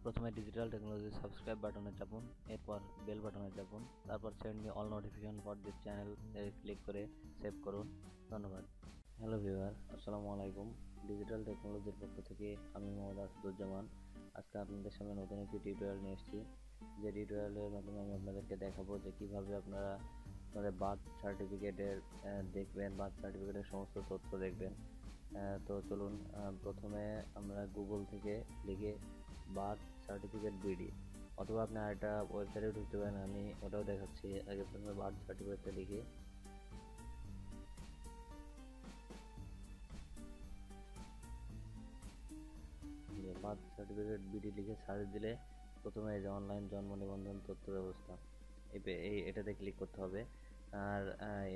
প্রথমে digital technology subscribe বাটনে চাপুন, এরপর বেল বাটনে চাপুন, তারপর send me all notification for this channel click করে সেভ করুন। ধন্যবাদ। হ্যালো ভিউয়ার, আসসালামু আলাইকুম। ডিজিটাল টেকনোলজির পক্ষ থেকে আমি মোহাম্মদ আসাদুজ্জামান আজকে আপনাদের সামনে নতুন একটি টিউটোরিয়াল নিয়ে এসেছি। যে টিউটোরিয়ালের মাধ্যমে আমি আপনাদেরকে দেখাবো যে কিভাবে আপনারা আপনাদের বার্থ সার্টিফিকেটের দেখবেন, বার্থ সার্টিফিকেটের সমস্ত তথ্য দেখবেন। তো চলুন, প্রথমে আমরা গুগল থেকে লিখে বার্থ সার্টিফিকেট বিডি, অথবা আপনি আরেকটা ওয়েবসাইটে ঢুকতে পারেন, আমি ওটাও দেখাচ্ছি। আগে প্রথমে বার্থ সার্টিফিকেটটা লিখে বার্থ সার্টিফিকেট বিডি লিখে সার্চ দিলে প্রথমে এই যে অনলাইন জন্ম নিবন্ধন তথ্য ব্যবস্থা, এটাতে ক্লিক করতে হবে। আর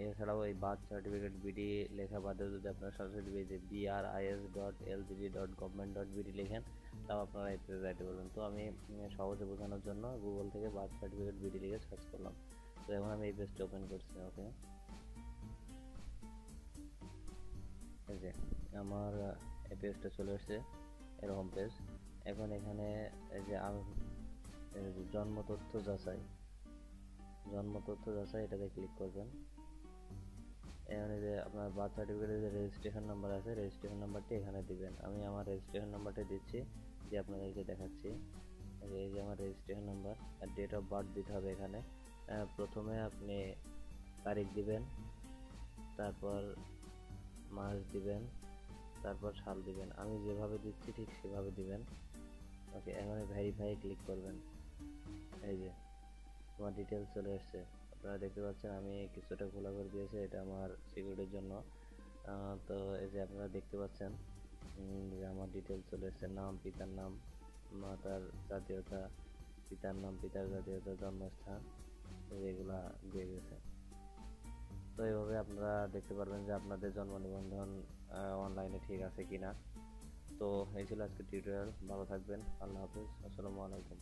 এছাড়াও এই বার্থ সার্টিফিকেট বিডি লেখা বাদে যদি আপনারা সরাসরি যে bris.lgd.government.bd লেখেন, তাও আপনারা এই পেজে যাইতে পারবেন। তো আমি সহজে বোঝানোর জন্য গুগল থেকে বার্থ সার্টিফিকেট বিডি লিখে সার্চ করলাম। তো এখন আমি এই পেজটা ওপেন করছি। ওকে, এই যে আমার এই পেজটা চলে এসছে, এরকম পেজ। এখন এখানে এই যে জন্ম তথ্য যাচাই, এটাতে ক্লিক করবেন। এখানে যে আপনার বার্থ সার্টিফিকেটের যে রেজিস্ট্রেশন নাম্বার আছে, রেজিস্ট্রেশন নাম্বারটি এখানে দিবেন। আমি আমার রেজিস্ট্রেশন নাম্বারটা দিচ্ছি, যে আপনাদেরকে দেখাচ্ছি। এই যে আমার রেজিস্ট্রেশন নাম্বার আর ডেট অফ বার্থ দিতে হবে এখানে। প্রথমে আপনি তারিখ দিবেন, তারপর মাস দিবেন, তারপর সাল দিবেন। আমি যেভাবে দিচ্ছি ঠিক সেভাবে দিবেন। ওকে, এখন ভেরিফাই ক্লিক করবেন। এই যে আমার ডিটেলস চলে এসছে, আপনারা দেখতে পাচ্ছেন। আমি কিছুটা খোলা করে দিয়েছি, এটা আমার সিকিউরিটির জন্য। তো এই যে আপনারা দেখতে পাচ্ছেন যে আমার ডিটেলস চলে এসছে, নাম, পিতার নাম, মাতার জাতীয়তা, পিতার নাম, পিতার জাতীয়তা, জন্মস্থান, এগুলা দিয়ে গেছে। তো এইভাবে আপনারা দেখতে পারবেন যে আপনাদের জন্ম নিবন্ধন অনলাইনে ঠিক আছে কিনা। তো এই ছিল আজকে টিউটোরিয়াল। ভালো থাকবেন, আল্লাহ হাফিজ, আসসালামু আলাইকুম।